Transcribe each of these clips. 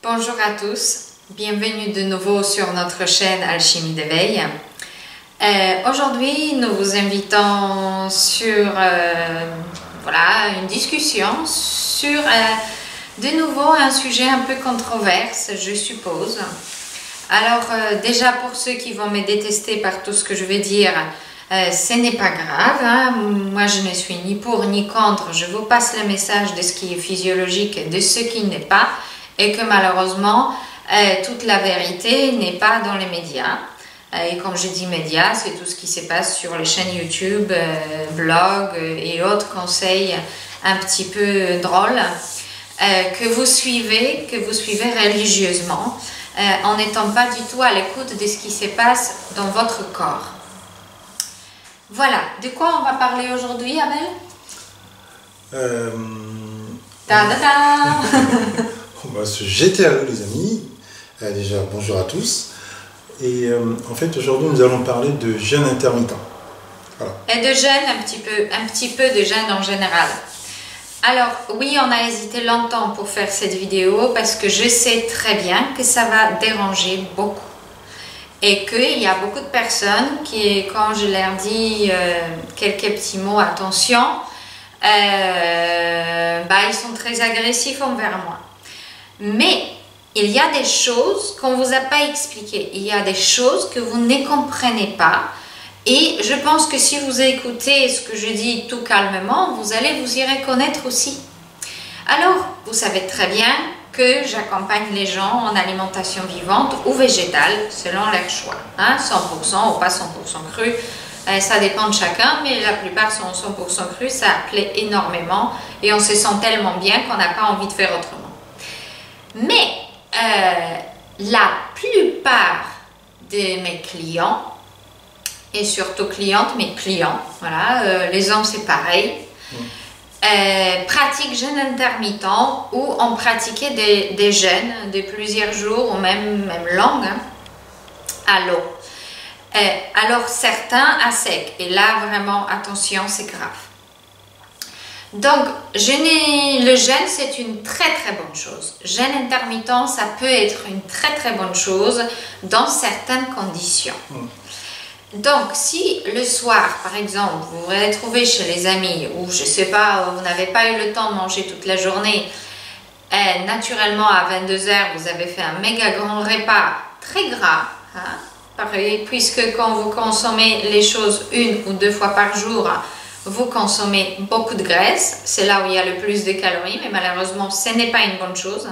Bonjour à tous, bienvenue de nouveau sur notre chaîne Alchimie d'éveil. Aujourd'hui, nous vous invitons sur une discussion sur de nouveau un sujet un peu controverse, je suppose. Alors déjà pour ceux qui vont me détester par tout ce que je vais dire, ce n'est pas grave, hein. Moi je ne suis ni pour ni contre, je vous passe le message de ce qui est physiologique et de ce qui n'est pas, et que malheureusement toute la vérité n'est pas dans les médias. Et comme je dis médias, c'est tout ce qui se passe sur les chaînes YouTube, blogs et autres conseils un petit peu drôles que vous suivez religieusement en n'étant pas du tout à l'écoute de ce qui se passe dans votre corps. Voilà, de quoi on va parler aujourd'hui, Abel? On va se jeter à l'eau, les amis. Déjà, bonjour à tous. Et en fait, aujourd'hui, nous allons parler de jeûne intermittent. Voilà. Et de jeûne, un petit peu de jeûne en général. Alors, oui, on a hésité longtemps pour faire cette vidéo parce que je sais très bien que ça va déranger beaucoup. Et qu'il y a beaucoup de personnes qui, quand je leur dis quelques petits mots, attention, ils sont très agressifs envers moi. Mais il y a des choses qu'on ne vous a pas expliquées. Il y a des choses que vous ne comprenez pas. Et je pense que si vous écoutez ce que je dis tout calmement, vous allez vous y reconnaître aussi. Alors, vous savez très bien que j'accompagne les gens en alimentation vivante ou végétale, selon leur choix. Hein, 100% ou pas 100% cru, ça dépend de chacun, mais la plupart sont 100% cru, ça plaît énormément et on se sent tellement bien qu'on n'a pas envie de faire autrement. Mais la plupart de mes clients, et surtout clientes, mais clients, voilà, les hommes c'est pareil, pratiquent jeûne intermittent ou ont pratiqué des jeûnes de plusieurs jours ou même longues à l'eau. Alors certains à sec, et là vraiment attention, c'est grave. Donc le jeûne c'est une très bonne chose. Jeûne intermittent, ça peut être une très bonne chose dans certaines conditions. Donc, si le soir, par exemple, vous vous retrouvez chez les amis ou je ne sais pas, vous n'avez pas eu le temps de manger toute la journée, naturellement à 22 h, vous avez fait un méga grand repas très gras, hein, pareil, puisque quand vous consommez les choses 1 ou 2 fois par jour, vous consommez beaucoup de graisse, c'est là où il y a le plus de calories, mais malheureusement, ce n'est pas une bonne chose.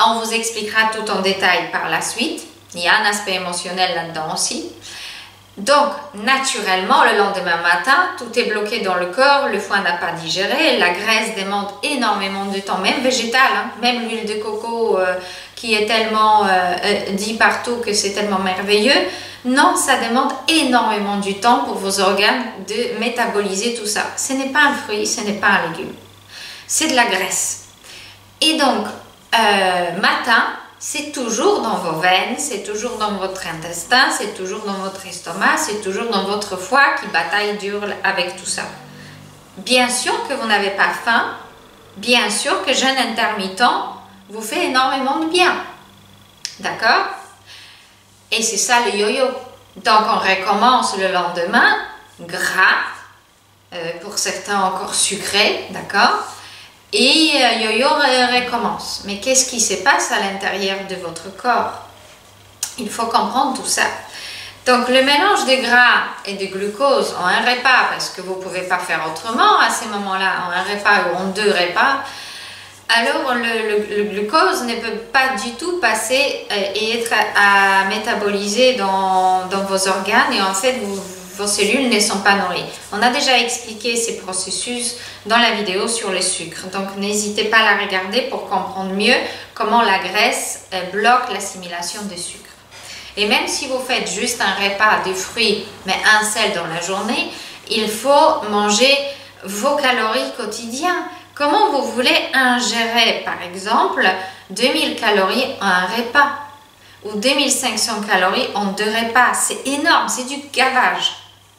On vous expliquera tout en détail par la suite. Il y a un aspect émotionnel là-dedans aussi. Donc, naturellement, le lendemain matin, tout est bloqué dans le corps, le foie n'a pas digéré, la graisse demande énormément de temps, même végétale, hein, même l'huile de coco qui est tellement dit partout que c'est tellement merveilleux. Non, ça demande énormément du temps pour vos organes de métaboliser tout ça. Ce n'est pas un fruit, ce n'est pas un légume. C'est de la graisse. Et donc, matin, c'est toujours dans vos veines, c'est toujours dans votre intestin, c'est toujours dans votre estomac, c'est toujours dans votre foie qui bataille dur avec tout ça. Bien sûr que vous n'avez pas faim, bien sûr que jeûne intermittent vous fait énormément de bien. D'accord? Et c'est ça le yo-yo. Donc on recommence le lendemain, gras, pour certains encore sucré, d'accord? Et yo-yo recommence. Mais qu'est-ce qui se passe à l'intérieur de votre corps? Il faut comprendre tout ça. Donc le mélange de gras et de glucose en un repas, parce que vous ne pouvez pas faire autrement à ces moments-là, en un repas ou en 2 repas, alors le glucose ne peut pas du tout passer et être à métaboliser dans vos organes, et en fait vos cellules ne sont pas nourries. On a déjà expliqué ces processus dans la vidéo sur les sucres, donc n'hésitez pas à la regarder pour comprendre mieux comment la graisse bloque l'assimilation des sucres. Et même si vous faites juste un repas de fruits, mais un seul dans la journée, il faut manger vos calories quotidiennes. Comment vous voulez ingérer, par exemple, 2000 calories en un repas ou 2500 calories en 2 repas? C'est énorme, c'est du gavage.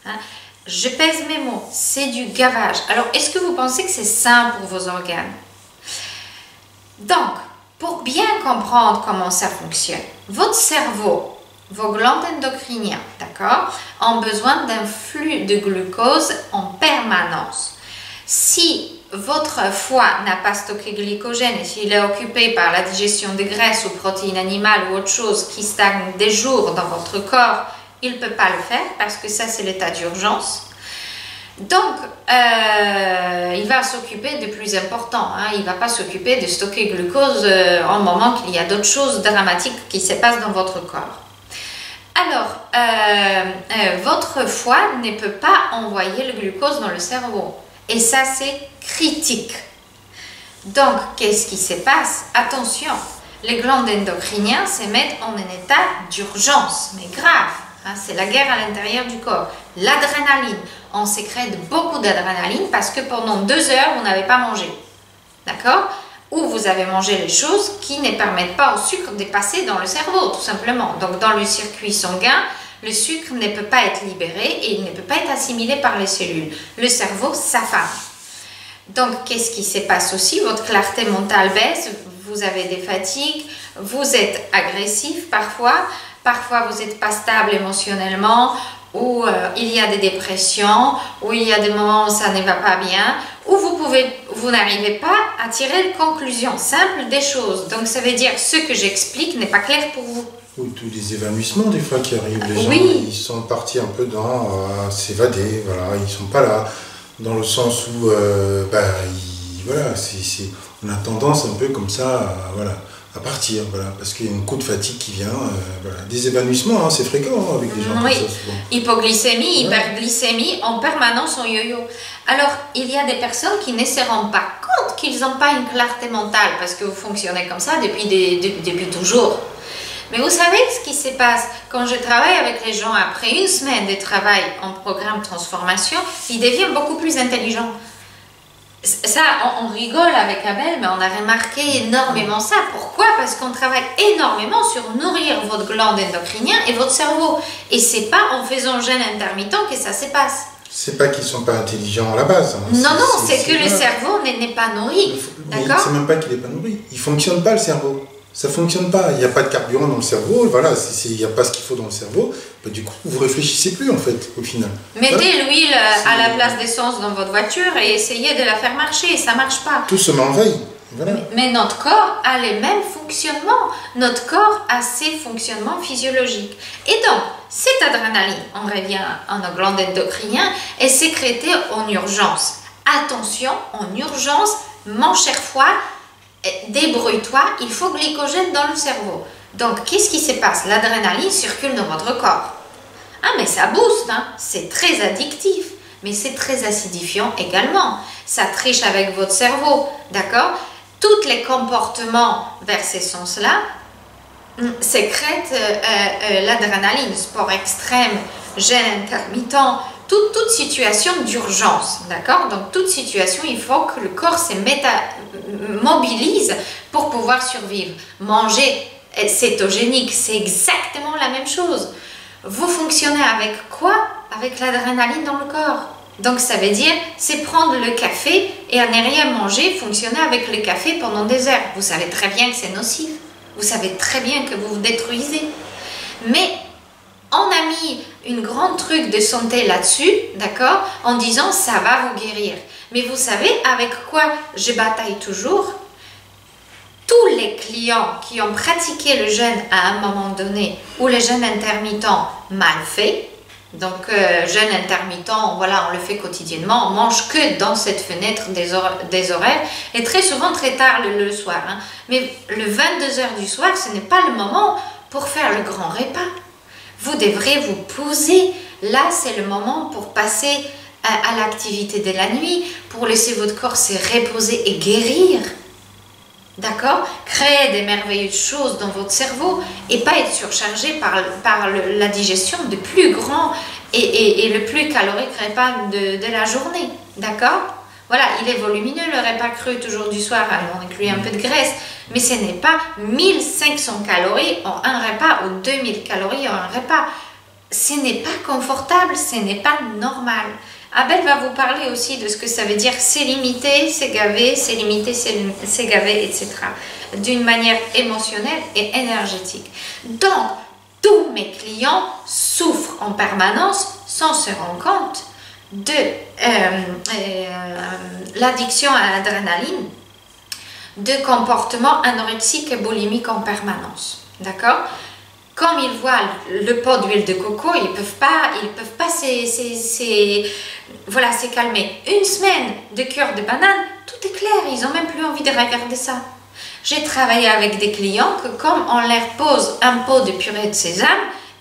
Hein? Je pèse mes mots, c'est du gavage. Alors, est-ce que vous pensez que c'est sain pour vos organes? Donc, pour bien comprendre comment ça fonctionne, votre cerveau, vos glandes endocriniennes, d'accord, ont besoin d'un flux de glucose en permanence. Si votre foie n'a pas stocké glycogène et s'il est occupé par la digestion de graisses ou protéines animales ou autre chose qui stagne des jours dans votre corps, il ne peut pas le faire parce que ça c'est l'état d'urgence. Donc, il va s'occuper de plus important. Hein. Il ne va pas s'occuper de stocker glucose en moment qu'il y a d'autres choses dramatiques qui se passent dans votre corps. Alors, votre foie ne peut pas envoyer le glucose dans le cerveau. Et ça, c'est critique. Donc, qu'est-ce qui se passe? Attention, les glandes endocriniennes se mettent en un état d'urgence, mais grave. Hein, c'est la guerre à l'intérieur du corps. L'adrénaline, on sécrète beaucoup d'adrénaline parce que pendant 2 heures, vous n'avez pas mangé. D'accord? Ou vous avez mangé les choses qui ne permettent pas au sucre de passer dans le cerveau, tout simplement. Donc, dans le circuit sanguin, le sucre ne peut pas être libéré et il ne peut pas être assimilé par les cellules. Le cerveau s'affame. Donc, qu'est-ce qui se passe aussi? Votre clarté mentale baisse, vous avez des fatigues, vous êtes agressif parfois vous n'êtes pas stable émotionnellement, ou il y a des dépressions, ou il y a des moments où ça ne va pas bien, ou vous n'arrivez pas à tirer une conclusion simple des choses. Donc, ça veut dire ce que j'explique n'est pas clair pour vous. Ou tous les évanouissements des fois qui arrivent, les gens ils sont partis un peu dans s'évader, voilà, ils sont pas là, dans le sens où voilà, on a tendance un peu comme ça à partir, voilà, parce qu'il y a un coup de fatigue qui vient, voilà. Des évanouissements, hein, c'est fréquent avec les gens comme ça souvent. Hypoglycémie, hyperglycémie, en permanence en yo-yo. Alors, il y a des personnes qui ne se rendent pas compte qu'ils n'ont pas une clarté mentale, parce que vous fonctionnez comme ça depuis toujours. Mais vous savez ce qui se passe quand je travaille avec les gens après une semaine de travail en programme transformation, ils deviennent beaucoup plus intelligents. Ça, on rigole avec Abel, mais on a remarqué énormément ça. Pourquoi? Parce qu'on travaille énormément sur nourrir votre glande endocrinienne et votre cerveau. Et c'est pas en faisant jeûne intermittent que ça se passe. C'est pas qu'ils sont pas intelligents à la base. Hein. Non, c'est que le cerveau n'est pas nourri. D'accord? C'est même pas qu'il n'est pas nourri. Il fonctionne pas le cerveau. Ça fonctionne pas, il n'y a pas de carburant dans le cerveau, voilà, il n'y a pas ce qu'il faut dans le cerveau, bah, du coup vous réfléchissez plus en fait, au final. Mettez l'huile à la place d'essence dans votre voiture et essayez de la faire marcher, ça ne marche pas. Tout se met en veille, voilà. Mais notre corps a les mêmes fonctionnements, notre corps a ses fonctionnements physiologiques. Et donc, cette adrénaline, on revient à nos glandes endocriniennes, est sécrétée en urgence. Attention, en urgence, mon cher foie, débrouille-toi, il faut glycogène dans le cerveau. Donc, qu'est-ce qui se passe? L'adrénaline circule dans votre corps. Ah, mais ça booste, hein? C'est très addictif, mais c'est très acidifiant également. Ça triche avec votre cerveau, d'accord? Tous les comportements vers ce sens-là sécrètent l'adrénaline, sport extrême, jeûne intermittent, toute situation d'urgence, d'accord? Donc, toute situation, il faut que le corps se mobilise pour pouvoir survivre. Manger cétogénique, c'est exactement la même chose. Vous fonctionnez avec quoi? Avec l'adrénaline dans le corps. Donc, ça veut dire, c'est prendre le café et à ne rien manger, fonctionner avec le café pendant des heures. Vous savez très bien que c'est nocif. Vous savez très bien que vous vous détruisez. Mais on a mis une grande truc de santé là-dessus, d'accord, en disant ça va vous guérir. Mais vous savez avec quoi je bataille toujours? Tous les clients qui ont pratiqué le jeûne à un moment donné ou le jeûne intermittent mal fait, donc jeûne intermittent, voilà, on le fait quotidiennement, on mange que dans cette fenêtre des horaires et très souvent très tard le soir. Hein. Mais le 22h du soir, ce n'est pas le moment pour faire le grand repas. Vous devrez vous poser. Là, c'est le moment pour passer à l'activité de la nuit, pour laisser votre corps se reposer et guérir. D'accord? Créer des merveilleuses choses dans votre cerveau et pas être surchargé par la digestion de plus grand et le plus calorique repas de la journée. D'accord? Voilà, il est volumineux le repas cru toujours du soir, alors on inclut un peu de graisse, mais ce n'est pas 1500 calories en un repas ou 2000 calories en un repas. Ce n'est pas confortable, ce n'est pas normal. Abel va vous parler aussi de ce que ça veut dire c'est limité, c'est gavé, c'est limité, c'est gavé, etc. D'une manière émotionnelle et énergétique. Donc, tous mes clients souffrent en permanence sans se rendre compte de l'addiction à l'adrénaline, de comportements anorexiques et boulimiques en permanence. D'accord? Comme ils voient le pot d'huile de coco, ils peuvent pas voilà, se calmer. Une semaine de cure de banane, tout est clair, ils n'ont même plus envie de regarder ça. J'ai travaillé avec des clients que comme on leur pose un pot de purée de sésame,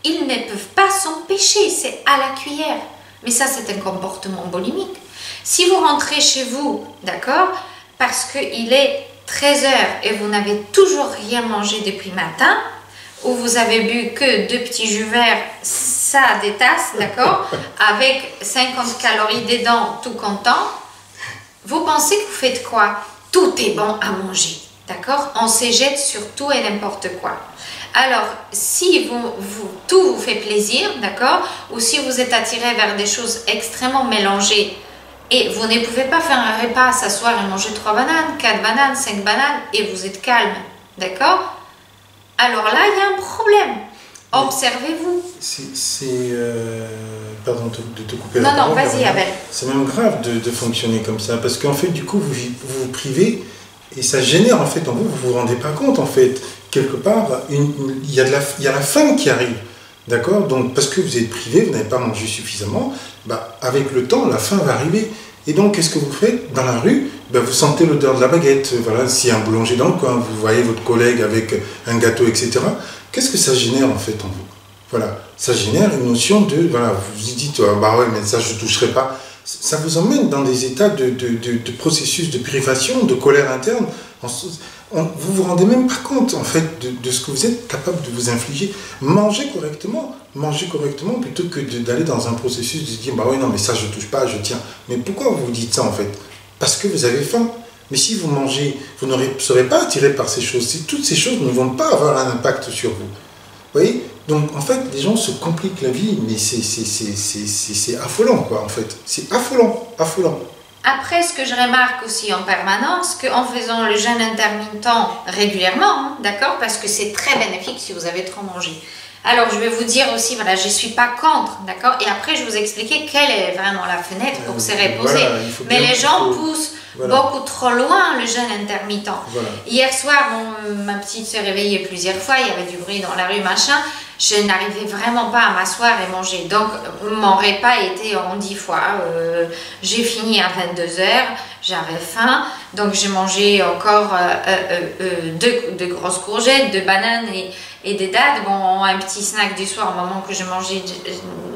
ils ne peuvent pas s'empêcher, c'est à la cuillère. Mais ça, c'est un comportement boulimique. Si vous rentrez chez vous, d'accord, parce qu'il est 13 h et vous n'avez toujours rien mangé depuis le matin, ou vous avez bu que 2 petits jus verts, ça a des tasses, d'accord, avec 50 calories dedans, tout content, vous pensez que vous faites quoi? Tout est bon à manger, d'accord? On se jette sur tout et n'importe quoi. Alors, si tout vous fait plaisir, d'accord, ou si vous êtes attiré vers des choses extrêmement mélangées, et vous ne pouvez pas faire un repas, s'asseoir et manger 3 bananes, 4 bananes, 5 bananes, et vous êtes calme, d'accord? Alors là, il y a un problème. Observez-vous. Pardon de te couper la parole. Non, vas-y, Abel. C'est même grave de fonctionner comme ça, parce qu'en fait, du coup, vous vous privez, et ça génère, en fait, en vous, vous vous rendez pas compte, en fait. Quelque part, il y a la faim qui arrive. D'accord? Donc, parce que vous êtes privé, vous n'avez pas mangé suffisamment, bah, avec le temps, la faim va arriver. Et donc, qu'est-ce que vous faites? Dans la rue, bah, vous sentez l'odeur de la baguette. Voilà, s'il y a un boulanger dans le coin, vous voyez votre collègue avec un gâteau, etc. Qu'est-ce que ça génère, en fait, en vous? Voilà, ça génère une notion de... Voilà, vous vous dites, bah ouais, mais ça, je ne toucherai pas. Ça vous emmène dans des états de processus de privation, de colère interne. Vous vous rendez même pas compte, en fait, de ce que vous êtes capable de vous infliger. Mangez correctement plutôt que d'aller dans un processus de se dire, bah oui, non, mais ça, je touche pas, je tiens. Mais pourquoi vous dites ça, en fait? Parce que vous avez faim. Mais si vous mangez, vous ne serez pas attiré par ces choses. Toutes ces choses ne vont pas avoir un impact sur vous. Vous voyez? Donc, en fait, les gens se compliquent la vie, mais c'est affolant, quoi, en fait. C'est affolant. Après, ce que je remarque aussi en permanence, qu'en faisant le jeûne intermittent régulièrement, d'accord, parce que c'est très bénéfique si vous avez trop mangé. Alors, je vais vous dire aussi, voilà, je ne suis pas contre, d'accord, et après, je vais vous expliquer quelle est vraiment la fenêtre pour se reposer. Voilà, mais les gens poussent beaucoup trop loin le jeûne intermittent. Voilà. Hier soir, ma petite se réveillait plusieurs fois, il y avait du bruit dans la rue, machin. Je n'arrivais vraiment pas à m'asseoir et manger. Donc, mon repas était en 10 fois. J'ai fini à 22 h, j'avais faim. Donc, j'ai mangé encore deux grosses courgettes, 2 bananes et des dattes. Bon, un petit snack du soir au moment que je mangeais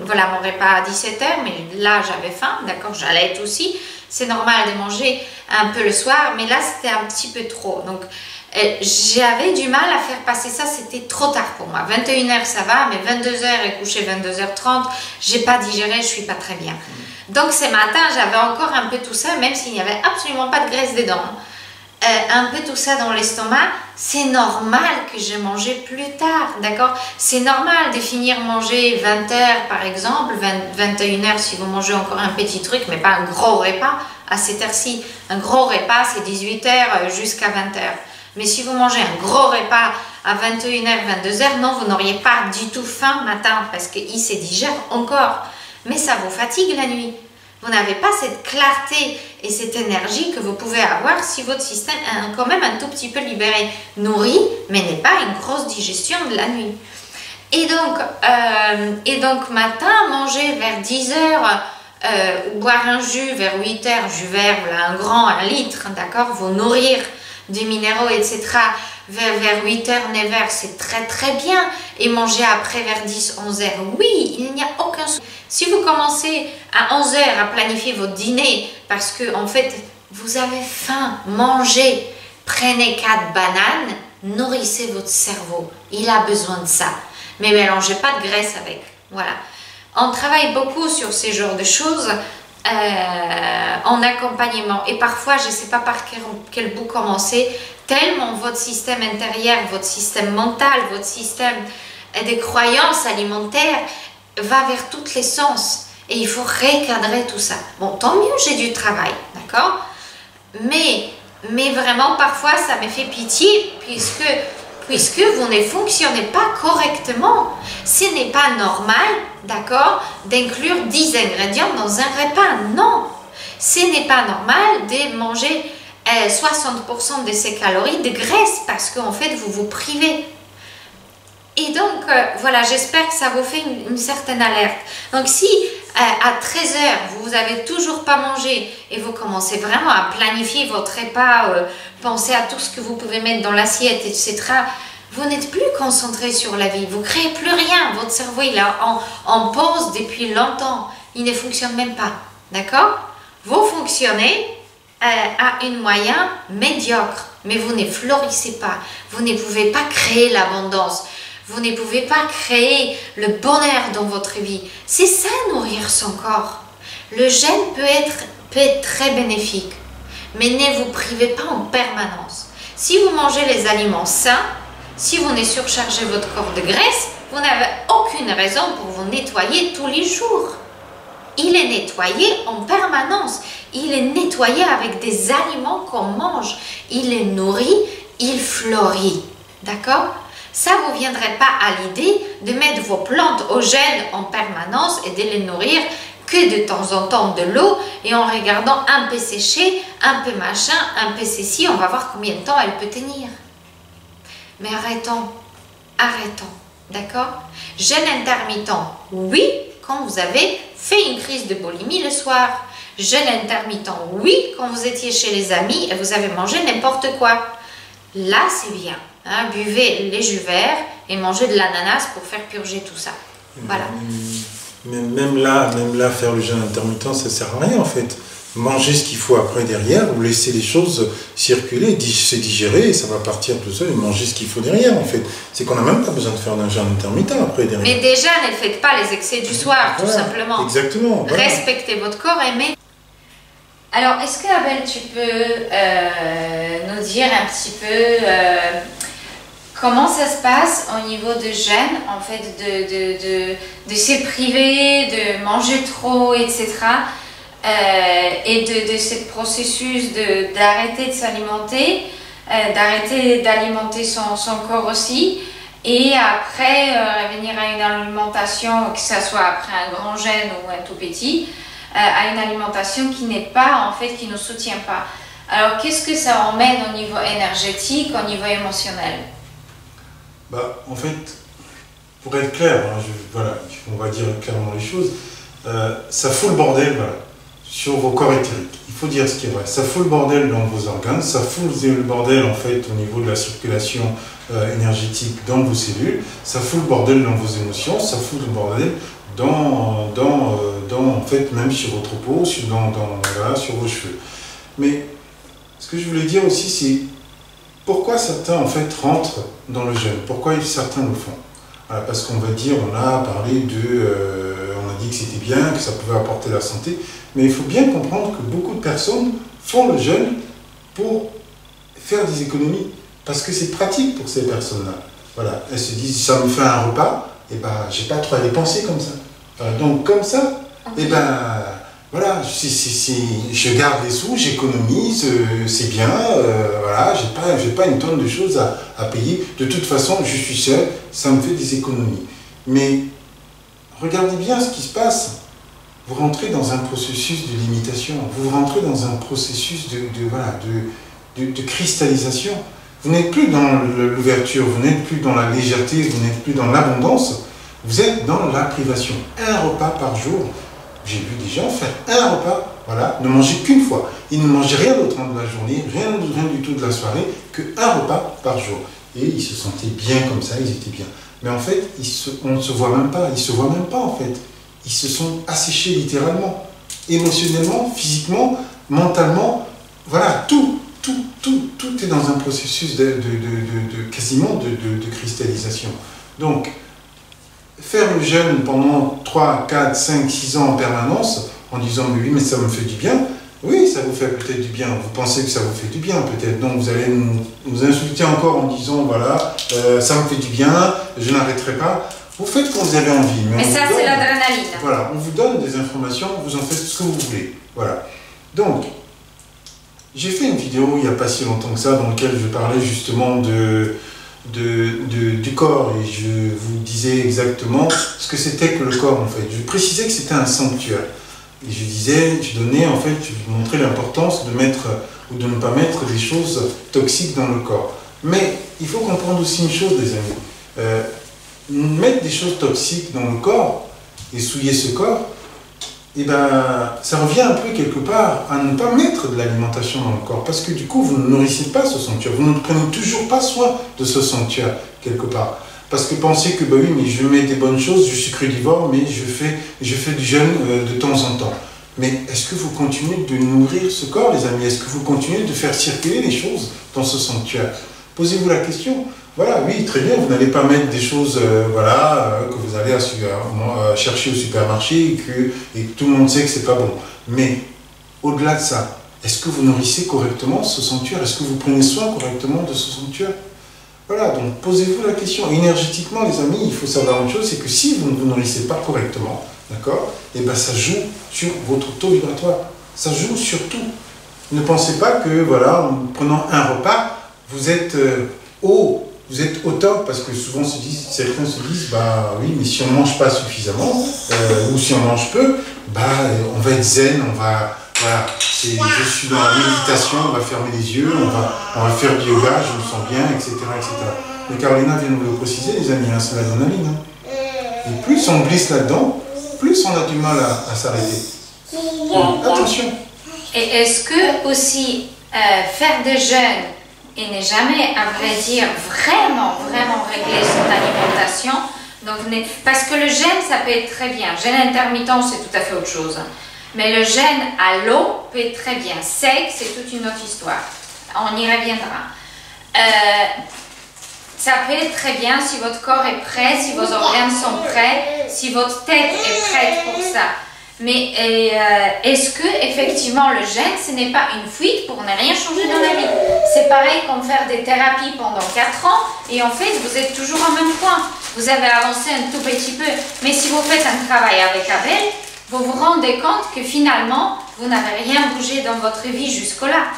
voilà, mon repas à 17 h. Mais là, j'avais faim. D'accord, j'allais aussi. C'est normal de manger un peu le soir. Mais là, c'était un petit peu trop. Donc, j'avais du mal à faire passer ça, c'était trop tard pour moi. 21 h ça va, mais 22 h et coucher 22 h 30, j'ai pas digéré, je suis pas très bien. Donc ce matin, j'avais encore un peu tout ça, même s'il n'y avait absolument pas de graisse dedans. Un peu tout ça dans l'estomac, c'est normal que j'ai mangé plus tard, d'accord? C'est normal de finir manger 20 h par exemple, 21 h si vous mangez encore un petit truc, mais pas un gros repas à cette heure-ci. Un gros repas, c'est 18 h jusqu'à 20 h. Mais si vous mangez un gros repas à 21 h, 22 h, non, vous n'auriez pas du tout faim matin parce qu'il se digère encore. Mais ça vous fatigue la nuit. Vous n'avez pas cette clarté et cette énergie que vous pouvez avoir si votre système est quand même un tout petit peu libéré, nourri, mais n'est pas une grosse digestion de la nuit. Et donc matin, manger vers 10 h, boire un jus vers 8 h, jus vert, voilà, un grand, 1 litre, d'accord, vous nourrir des minéraux, etc. Vers 8 h, 9 h, c'est très très bien. Et manger après vers 10, 11 h, oui, il n'y a aucun souci. Si vous commencez à 11 h à planifier votre dîner parce que en fait vous avez faim, mangez, prenez 4 bananes, nourrissez votre cerveau. Il a besoin de ça. Mais mélangez pas de graisse avec. Voilà. On travaille beaucoup sur ces genres de choses. En accompagnement, et parfois je ne sais pas par quel bout commencer, tellement votre système intérieur, votre système mental, votre système des croyances alimentaires va vers tous les sens Et il faut recadrer tout ça. Bon, tant mieux, j'ai du travail, d'accord? Mais vraiment, parfois, ça me fait pitié puisque vous ne fonctionnez pas correctement. Ce n'est pas normal, d'accord, d'inclure 10 ingrédients dans un repas. Non, ce n'est pas normal de manger 60% de ces calories de graisse parce qu'en fait, vous vous privez. Et donc, voilà, j'espère que ça vous fait une certaine alerte. Donc, si à 13 h, vous n'avez toujours pas mangé et vous commencez vraiment à planifier votre repas, penser à tout ce que vous pouvez mettre dans l'assiette, etc., vous n'êtes plus concentré sur la vie. Vous ne créez plus rien. Votre cerveau, il est en pause depuis longtemps. Il ne fonctionne même pas. D'accord? Vous fonctionnez à une moyenne médiocre, mais vous ne florissez pas. Vous ne pouvez pas créer l'abondance. Vous ne pouvez pas créer le bonheur dans votre vie. C'est ça, nourrir son corps. Le jeûne peut être très bénéfique, mais ne vous privez pas en permanence. Si vous mangez les aliments sains, si vous ne surchargez votre corps de graisse, vous n'avez aucune raison pour vous nettoyer tous les jours. Il est nettoyé en permanence. Il est nettoyé avec des aliments qu'on mange. Il est nourri, il fleurit. D'accord? Ça ne vous viendrait pas à l'idée de mettre vos plantes au jeûne en permanence et de les nourrir que de temps en temps de l'eau et en regardant un peu sécher, un peu machin, un peu ceci, on va voir combien de temps elle peut tenir. Mais arrêtons, d'accord? Jeûne intermittent, oui, quand vous avez fait une crise de boulimie le soir. Jeûne intermittent, oui, quand vous étiez chez les amis et vous avez mangé n'importe quoi. Là, c'est bien. Hein, buvez les jus verts et mangez de l'ananas pour faire purger tout ça. Voilà. Même là, faire le jeûne intermittent, ça ne sert à rien en fait. Mangez ce qu'il faut après derrière, vous laissez les choses circuler, se digérer et ça va partir tout seul et manger ce qu'il faut derrière en fait. C'est qu'on n'a même pas besoin de faire un jeûne intermittent après derrière. Mais déjà, ne faites pas les excès du soir, tout simplement. Exactement. Voilà. Respectez votre corps, aimez. Alors, est-ce que Abel, tu peux nous dire un petit peu comment ça se passe au niveau de jeûne, en fait, de se priver, de manger trop, etc. Et de ce processus d'arrêter de s'alimenter, d'arrêter d'alimenter son corps aussi, et après revenir à une alimentation, que ce soit après un grand jeûne ou un tout petit, à une alimentation qui n'est pas, en fait, qui ne nous soutient pas. Alors, qu'est-ce que ça emmène au niveau énergétique, au niveau émotionnel? En fait, pour être clair, hein, voilà, on va dire clairement les choses, ça fout le bordel, voilà, sur vos corps éthériques. Il faut dire ce qui est vrai. Ça fout le bordel dans vos organes, ça fout le bordel en fait au niveau de la circulation énergétique dans vos cellules, ça fout le bordel dans vos émotions, ça fout le bordel en fait, même sur votre peau, voilà, sur vos cheveux. Mais ce que je voulais dire aussi, c'est pourquoi certains en fait rentrent dans le jeûne, pourquoi certains le font. Voilà, parce qu'on va dire, on a parlé on a dit que c'était bien, que ça pouvait apporter la santé, mais il faut bien comprendre que beaucoup de personnes font le jeûne pour faire des économies, parce que c'est pratique pour ces personnes-là. Voilà, elles se disent, ça me fait un repas, et ben j'ai pas trop à dépenser comme ça. Donc comme ça, et ben voilà, je garde les sous, j'économise, c'est bien, voilà, j'ai pas une tonne de choses à payer. De toute façon, je suis seul, ça me fait des économies. Mais regardez bien ce qui se passe. Vous rentrez dans un processus de limitation, vous rentrez dans un processus de cristallisation. Vous n'êtes plus dans l'ouverture, vous n'êtes plus dans la légèreté, vous n'êtes plus dans l'abondance, vous êtes dans la privation. Un repas par jour. J'ai vu des gens faire un repas, voilà, ne manger qu'une fois. Ils ne mangeaient rien d'autre de la journée, rien du tout de la soirée, qu'un repas par jour. Et ils se sentaient bien comme ça, ils étaient bien. Mais en fait, on ne se voit même pas, ils ne se voient même pas en fait. Ils se sont asséchés littéralement, émotionnellement, physiquement, mentalement, voilà, tout est dans un processus quasiment de cristallisation. Donc, faire le jeûne pendant 3, 4, 5, 6 ans en permanence, en disant mais oui, mais ça me fait du bien, oui, ça vous fait peut-être du bien, vous pensez que ça vous fait du bien peut-être, donc vous allez nous insulter encore en disant voilà, ça me fait du bien, je n'arrêterai pas. Vous faites quand vous avez envie. Mais ça, c'est l'adrénaline. Voilà, on vous donne des informations, vous en faites ce que vous voulez. Voilà. Donc, j'ai fait une vidéo il n'y a pas si longtemps que ça, dans laquelle je parlais justement du corps, et je vous disais exactement ce que c'était que le corps en fait. Je précisais que c'était un sanctuaire. Et je donnais en fait, je vous montrais l'importance de mettre ou de ne pas mettre des choses toxiques dans le corps. Mais il faut comprendre aussi une chose, les amis. Mettre des choses toxiques dans le corps et souiller ce corps, et ben, ça revient un peu quelque part à ne pas mettre de l'alimentation dans le corps, parce que du coup vous ne nourrissez pas ce sanctuaire, vous ne prenez toujours pas soin de ce sanctuaire quelque part, parce que pensez que bah oui, mais je mets des bonnes choses, je suis crudivore, mais je fais du jeûne de temps en temps. Mais est-ce que vous continuez de nourrir ce corps, les amis? Est-ce que vous continuez de faire circuler les choses dans ce sanctuaire? Posez-vous la question. Voilà, oui, très bien, vous n'allez pas mettre des choses que vous allez chercher au supermarché et que tout le monde sait que c'est pas bon. Mais au-delà de ça, est-ce que vous nourrissez correctement ce sanctuaire? Est-ce que vous prenez soin correctement de ce sanctuaire? Voilà, donc posez-vous la question. Énergétiquement, les amis, il faut savoir une chose, c'est que si vous ne vous nourrissez pas correctement, d'accord, et ben ça joue sur votre taux vibratoire. Ça joue sur tout. Ne pensez pas que, voilà, en prenant un repas, vous êtes vous êtes au top, parce que souvent certains se disent, bah oui, mais si on ne mange pas suffisamment, ou si on mange peu, bah on va être zen, voilà, je suis dans la méditation, on va fermer les yeux, on va faire du yoga, je me sens bien, etc. Mais Carolina vient de nous le préciser, les amis, hein, c'est l'adrénaline. Hein. Et plus on glisse là-dedans, plus on a du mal à s'arrêter. Attention. Et est-ce que aussi faire des jeûnes et ne jamais, à vrai dire, vraiment régler son alimentation, donc, parce que le jeûne, ça peut être très bien. Jeûne intermittent, c'est tout à fait autre chose. Mais le jeûne à l'eau peut être très bien. Sec, c'est toute une autre histoire. On y reviendra. Ça peut être très bien si votre corps est prêt, si vos organes sont prêts, si votre tête est prête pour ça. Mais est-ce que effectivement le jeûne, ce n'est pas une fuite pour ne rien changer dans la vie? C'est pareil comme faire des thérapies pendant 4 ans et en fait vous êtes toujours au même point. Vous avez avancé un tout petit peu, mais si vous faites un travail avec Abel, vous vous rendez compte que finalement vous n'avez rien bougé dans votre vie jusque-là.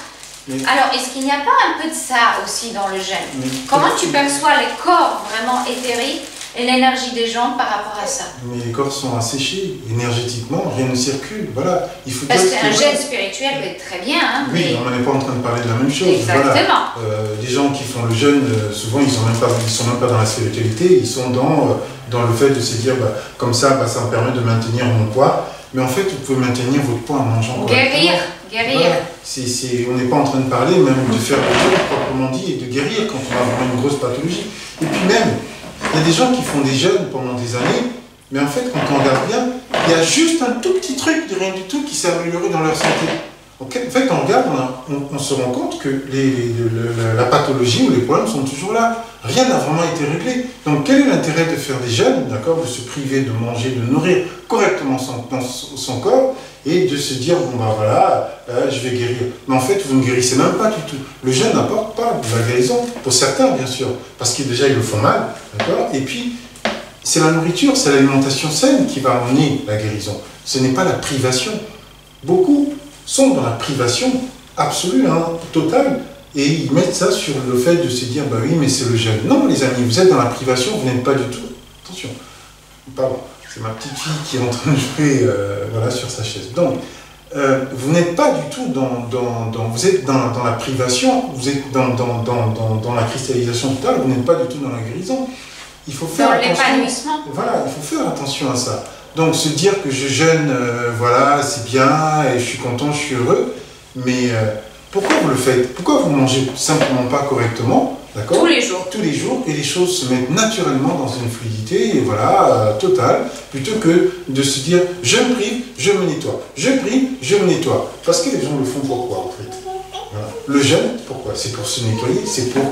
Alors, est-ce qu'il n'y a pas un peu de ça aussi dans le jeûne? Comment tu perçois les corps vraiment éthériques et l'énergie des gens par rapport à ça? Mais les corps sont asséchés, énergétiquement, rien ne circule. Voilà. Il faut parce qu'un jeûne spirituel peut être très bien. Hein, oui, mais on n'est pas en train de parler de la même chose. Exactement. Voilà. Les gens qui font le jeûne, souvent, ils sont même pas dans la spiritualité, ils sont dans le fait de se dire, bah, comme ça, bah, ça me permet de maintenir mon poids. Mais en fait, vous pouvez maintenir votre poids en mangeant correctement. Guérir. Voilà. On n'est pas en train de parler même de faire le jeûne proprement dit et de guérir quand on a vraiment une grosse pathologie. Et puis même, il y a des gens qui font des jeûnes pendant des années, mais en fait, quand on regarde bien, il y a juste un tout petit truc de rien du tout qui s'est amélioré dans leur santé. Donc, en fait, on regarde, on se rend compte que la pathologie ou les problèmes sont toujours là. Rien n'a vraiment été réglé. Donc, quel est l'intérêt de faire des jeûnes, d'accord, de se priver de manger, de nourrir correctement son corps et de se dire, bon, ben voilà, je vais guérir. Mais en fait, vous ne guérissez même pas du tout. Le jeûne n'apporte pas de la guérison, pour certains, bien sûr, parce qu'ils déjà, ils le font mal, d'accord. Et puis, c'est la nourriture, c'est l'alimentation saine qui va amener la guérison. Ce n'est pas la privation. Beaucoup sont dans la privation absolue, hein, totale, et ils mettent ça sur le fait de se dire, bah oui, mais c'est le jeûne. Non, les amis, vous êtes dans la privation, vous n'êtes pas du tout. Attention, pardon, c'est ma petite fille qui est en train de jouer voilà, sur sa chaise. Donc, vous n'êtes pas du tout vous êtes dans la privation, vous êtes dans la cristallisation totale, vous n'êtes pas du tout dans la guérison. Il faut faire attention. Voilà, il faut faire attention à ça. Donc se dire que je jeûne, voilà, c'est bien, et je suis content, je suis heureux, mais pourquoi vous le faites? Pourquoi vous ne mangez simplement pas correctement, d'accord? Tous les jours. Tous les jours, et les choses se mettent naturellement dans une fluidité, et voilà, totale, plutôt que de se dire, je me prive, je me nettoie. Je prive, je me nettoie. Parce que les gens le font pourquoi, en fait? Voilà. Le jeûne, pourquoi? C'est pour se nettoyer, c'est pour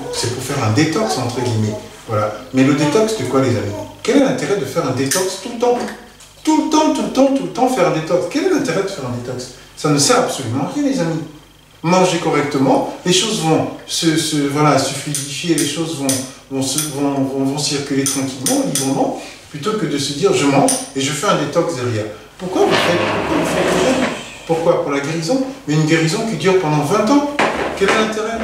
faire un détox, entre guillemets. Voilà. Mais le détox de quoi, les amis? Quel est l'intérêt de faire un détox tout le temps? Tout le temps faire un détox. Quel est l'intérêt de faire un détox? Ça ne sert absolument à rien, les amis. Mangez correctement, les choses vont se fluidifier, les choses vont circuler tranquillement, librement, plutôt que de se dire je mange et je fais un détox derrière. Pourquoi vous faites le jeûne? Pourquoi? Pour la guérison? Mais une guérison qui dure pendant 20 ans. Quel est l'intérêt?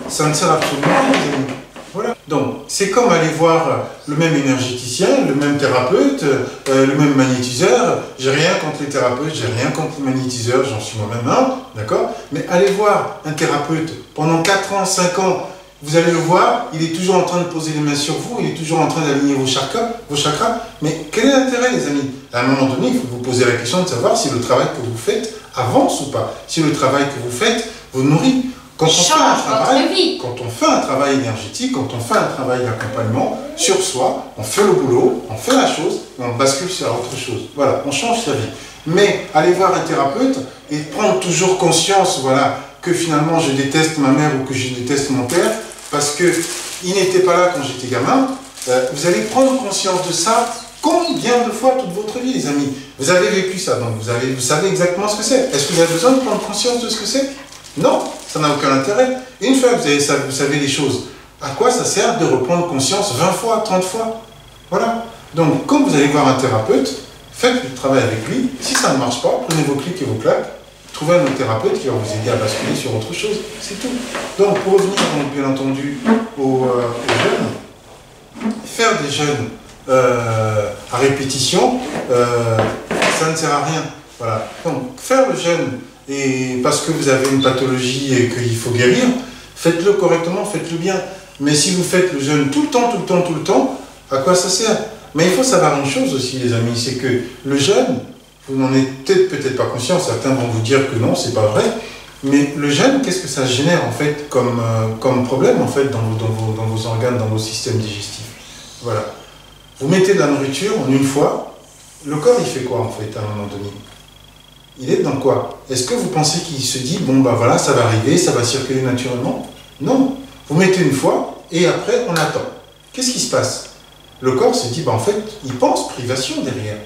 Ça ne sert absolument à rien, les amis. Voilà. Donc, c'est comme aller voir le même énergéticien, le même thérapeute, le même magnétiseur. J'ai rien contre les thérapeutes, j'ai rien contre les magnétiseurs, j'en suis moi-même un, d'accord? Mais allez voir un thérapeute pendant 4 ans, 5 ans, vous allez le voir, il est toujours en train de poser les mains sur vous, il est toujours en train d'aligner vos chakras. Mais quel est l'intérêt, les amis? À un moment donné, il faut vous poser la question de savoir si le travail que vous faites avance ou pas. Si le travail que vous faites vous nourrit. Quand on fait un travail énergétique, quand on fait un travail d'accompagnement sur soi, on fait le boulot, on fait la chose, et on bascule sur autre chose. Voilà, on change sa vie. Mais aller voir un thérapeute et prendre toujours conscience, voilà, que finalement je déteste ma mère ou que je déteste mon père, parce qu'il n'était pas là quand j'étais gamin, vous allez prendre conscience de ça combien de fois toute votre vie, les amis. Vous avez vécu ça, donc vous savez exactement ce que c'est. Est-ce que vous avez besoin de prendre conscience de ce que c'est? Non, ça n'a aucun intérêt. Une fois que vous avez ça, vous savez les choses, à quoi ça sert de reprendre conscience 20 fois, 30 fois? Voilà. Donc, quand vous allez voir un thérapeute, faites le travail avec lui. Si ça ne marche pas, prenez vos clics et vos claques, trouvez un autre thérapeute qui va vous aider à basculer sur autre chose. C'est tout. Donc, pour revenir, donc, bien entendu, aux jeûnes, faire des jeûnes à répétition, ça ne sert à rien. Voilà. Donc, faire le jeûne, et parce que vous avez une pathologie et qu'il faut guérir, faites-le correctement, faites-le bien. Mais si vous faites le jeûne tout le temps, à quoi ça sert? Mais il faut savoir une chose aussi, les amis, c'est que le jeûne, vous n'en êtes peut-être pas conscient, certains vont vous dire que non, c'est pas vrai, mais le jeûne, qu'est-ce que ça génère en fait comme problème en fait dans vos organes, dans vos systèmes digestifs? Voilà. Vous mettez de la nourriture en une fois, le corps il fait quoi en fait à un moment donné? Il est dans quoi? Est-ce que vous pensez qu'il se dit, bon ben voilà, ça va arriver, ça va circuler naturellement? Non. Vous mettez une fois et après on attend. Qu'est-ce qui se passe? Le corps se dit, ben en fait, il pense privation derrière.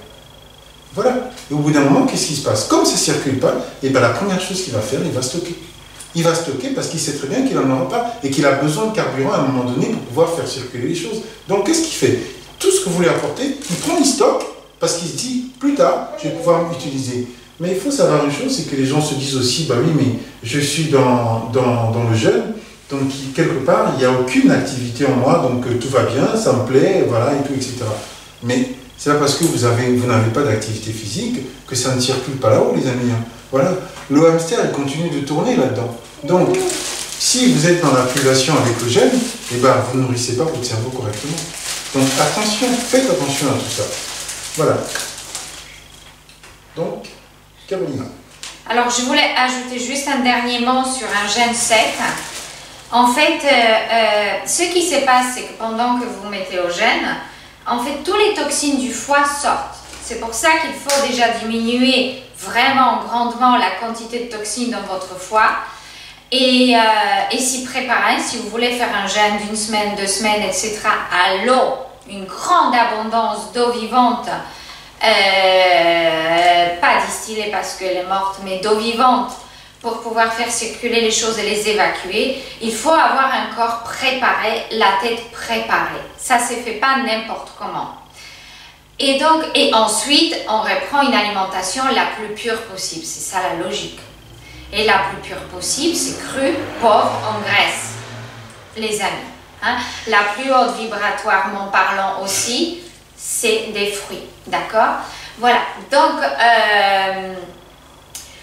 Voilà. Et au bout d'un moment, qu'est-ce qui se passe? Comme ça ne circule pas, et ben la première chose qu'il va faire, il va stocker. Il va stocker parce qu'il sait très bien qu'il n'en aura pas et qu'il a besoin de carburant à un moment donné pour pouvoir faire circuler les choses. Donc qu'est-ce qu'il fait? Tout ce que vous voulez apporter, il prend, il stocke parce qu'il se dit, plus tard, je vais pouvoir l'utiliser. Mais il faut savoir une chose, c'est que les gens se disent aussi, bah oui, mais je suis dans le jeûne, donc quelque part, il n'y a aucune activité en moi, donc tout va bien, ça me plaît, voilà, et tout, etc. Mais c'est pas parce que vous n'avez pas d'activité physique que ça ne circule pas là-haut, les amis. Hein. Voilà, le hamster, il continue de tourner là-dedans. Donc, si vous êtes dans la privation avec le jeûne, eh ben, vous ne nourrissez pas votre cerveau correctement. Donc, attention, faites attention à tout ça. Voilà. Donc, Carolina. Alors, je voulais ajouter juste un dernier mot sur un jeûne sec. En fait, ce qui se passe, c'est que pendant que vous mettez au jeûne, en fait, tous les toxines du foie sortent. C'est pour ça qu'il faut déjà diminuer vraiment grandement la quantité de toxines dans votre foie et s'y préparer. Si vous voulez faire un jeûne d'une semaine, 2 semaines, etc., à l'eau, une grande abondance d'eau vivante, pas distillée parce qu'elle est morte, mais d'eau vivante, pour pouvoir faire circuler les choses et les évacuer, il faut avoir un corps préparé, la tête préparée. Ça ne se fait pas n'importe comment. Et donc, ensuite, on reprend une alimentation la plus pure possible. C'est ça la logique. Et la plus pure possible, c'est cru, pauvre en graisse, les amis. Hein? La plus haute vibratoirement parlant aussi, c'est des fruits. D'accord? Voilà. Donc,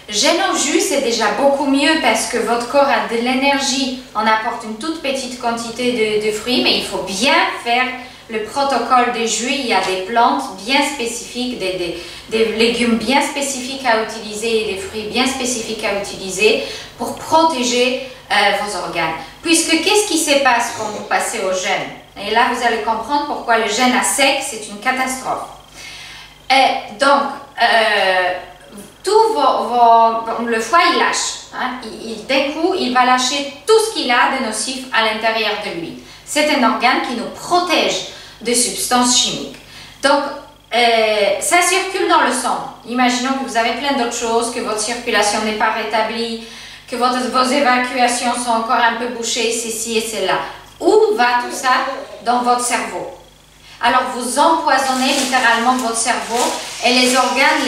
jeûne au jus, c'est déjà beaucoup mieux parce que votre corps a de l'énergie. On apporte une toute petite quantité de fruits, mais il faut bien faire le protocole des jus. Il y a des plantes bien spécifiques, des légumes bien spécifiques à utiliser et des fruits bien spécifiques à utiliser pour protéger vos organes. Puisque qu'est-ce qui se passe quand vous passez au jeûne? Et là, vous allez comprendre pourquoi le jeûne à sec, c'est une catastrophe. Donc, le foie, il lâche. Hein? D'un coup, il va lâcher tout ce qu'il a de nocif à l'intérieur de lui. C'est un organe qui nous protège de substances chimiques. Donc, ça circule dans le sang. Imaginons que vous avez plein d'autres choses, que votre circulation n'est pas rétablie, que vos évacuations sont encore un peu bouchées, ceci et cela. Où va tout ça? Dans votre cerveau. Alors vous empoisonnez littéralement votre cerveau et les organes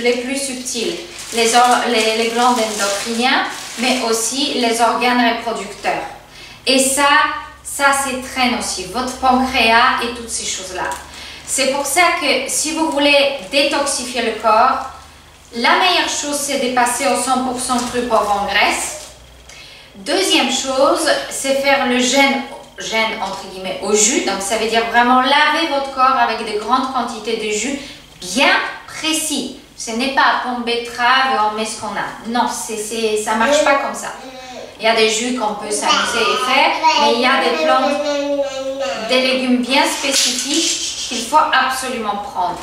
les plus subtils, les glandes endocriniennes, mais aussi les organes reproducteurs. Et ça c'est très nocif, votre pancréas et toutes ces choses-là. C'est pour ça que si vous voulez détoxifier le corps, la meilleure chose c'est de passer au 100% cru pauvre en graisse. Deuxième chose, c'est faire le jeûne entre guillemets au jus. Donc ça veut dire vraiment laver votre corps avec de grandes quantités de jus bien précis. Ce n'est pas pomme betterave, on met ce qu'on a. Non, ça marche pas comme ça. Il y a des jus qu'on peut s'amuser et faire, mais il y a des plantes, des légumes bien spécifiques qu'il faut absolument prendre.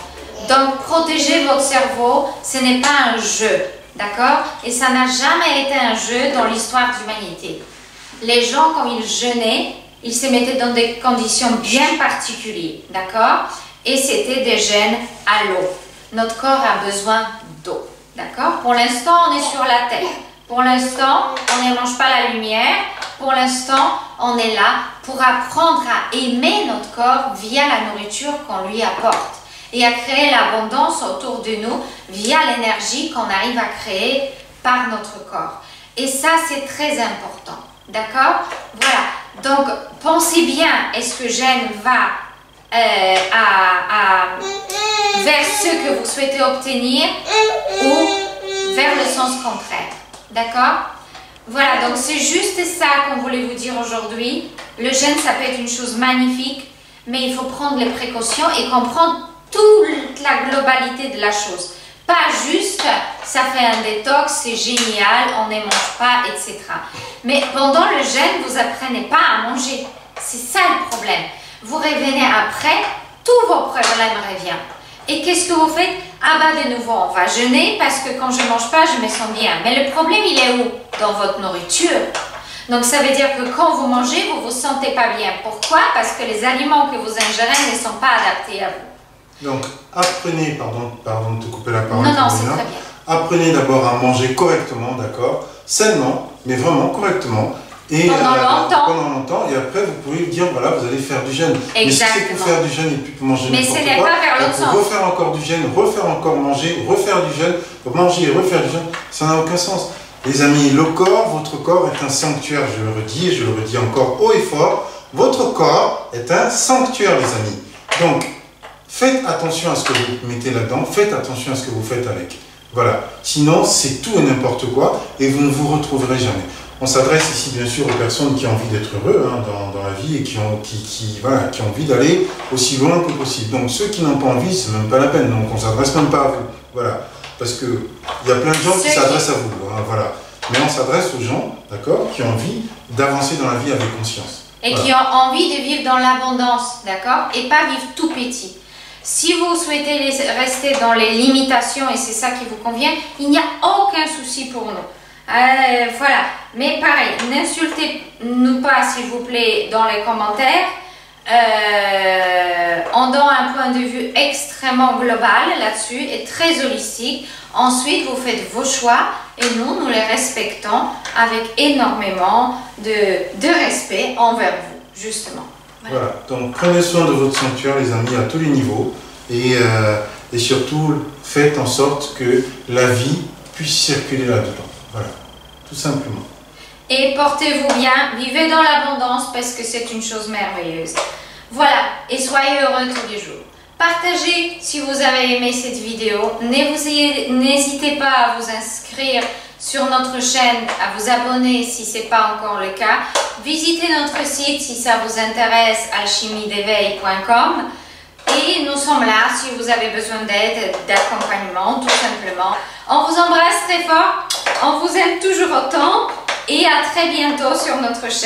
Donc, protéger votre cerveau, ce n'est pas un jeu, d'accord? Et ça n'a jamais été un jeu dans l'histoire de l'humanité. Les gens, quand ils jeûnaient, ils se mettaient dans des conditions bien particulières, d'accord? Et c'était des jeûnes à l'eau. Notre corps a besoin d'eau, d'accord? Pour l'instant, on est sur la terre. Pour l'instant, on ne mange pas la lumière. Pour l'instant, on est là pour apprendre à aimer notre corps via la nourriture qu'on lui apporte et à créer l'abondance autour de nous via l'énergie qu'on arrive à créer par notre corps. Et ça, c'est très important. D'accord? Voilà. Donc, pensez bien, est-ce que jeûne va vers ce que vous souhaitez obtenir ou vers le sens contraire? D'accord? Voilà, donc c'est juste ça qu'on voulait vous dire aujourd'hui. Le jeûne, ça peut être une chose magnifique, mais il faut prendre les précautions et comprendre toute la globalité de la chose. Pas juste, ça fait un détox, c'est génial, on ne mange pas, etc. Mais pendant le jeûne, vous apprenez pas à manger. C'est ça le problème. Vous revenez après, tous vos problèmes reviennent. Et qu'est-ce que vous faites? Ah bah de nouveau, on va jeûner parce que quand je ne mange pas, je me sens bien. Mais le problème, il est où? Dans votre nourriture. Donc ça veut dire que quand vous mangez, vous ne vous sentez pas bien. Pourquoi? Parce que les aliments que vous ingérez ne sont pas adaptés à vous. Donc apprenez, pardon de te couper la parole. Non, c'est très bien. Apprenez d'abord à manger correctement, d'accord? Sainement, mais vraiment correctement. Et pendant longtemps, et après vous pouvez dire voilà, vous allez faire du jeûne. Exactement. Mais si c'est pour faire du jeûne et puis pour manger n'importe quoi, mais ce n'est pas vers l'autre sens. Refaire encore du jeûne, refaire encore manger, refaire du jeûne, manger et refaire du jeûne, ça n'a aucun sens. Les amis, votre corps est un sanctuaire, je le redis et je le redis encore haut et fort, votre corps est un sanctuaire les amis. Donc, faites attention à ce que vous mettez là-dedans, faites attention à ce que vous faites avec. Voilà, sinon c'est tout et n'importe quoi et vous ne vous retrouverez jamais. On s'adresse ici bien sûr aux personnes qui ont envie d'être heureux dans la vie et qui ont envie d'aller aussi loin que possible. Donc ceux qui n'ont pas envie, c'est même pas la peine, donc on ne s'adresse même pas à vous. Voilà, parce qu'il y a plein de gens qui s'adressent à vous. Voilà. Mais on s'adresse aux gens, d'accord, qui ont envie d'avancer dans la vie avec conscience. Et qui ont envie de vivre dans l'abondance, d'accord, et pas vivre tout petit. Si vous souhaitez rester dans les limitations et c'est ça qui vous convient, il n'y a aucun souci pour nous. Voilà, mais pareil, n'insultez-nous pas s'il vous plaît dans les commentaires. On donne un point de vue extrêmement global là-dessus et très holistique. Ensuite, vous faites vos choix et nous les respectons avec énormément de respect envers vous, justement. Voilà, donc prenez soin de votre sanctuaire les amis à tous les niveaux et surtout faites en sorte que la vie puisse circuler là-dedans. Voilà, tout simplement. Et portez-vous bien, vivez dans l'abondance parce que c'est une chose merveilleuse. Voilà, et soyez heureux tous les jours. Partagez si vous avez aimé cette vidéo. N'hésitez pas à vous inscrire sur notre chaîne, à vous abonner si ce n'est pas encore le cas. Visitez notre site si ça vous intéresse, alchimiedeveil.com. Et nous sommes là si vous avez besoin d'aide, d'accompagnement, tout simplement. On vous embrasse très fort, on vous aime toujours autant et à très bientôt sur notre chaîne.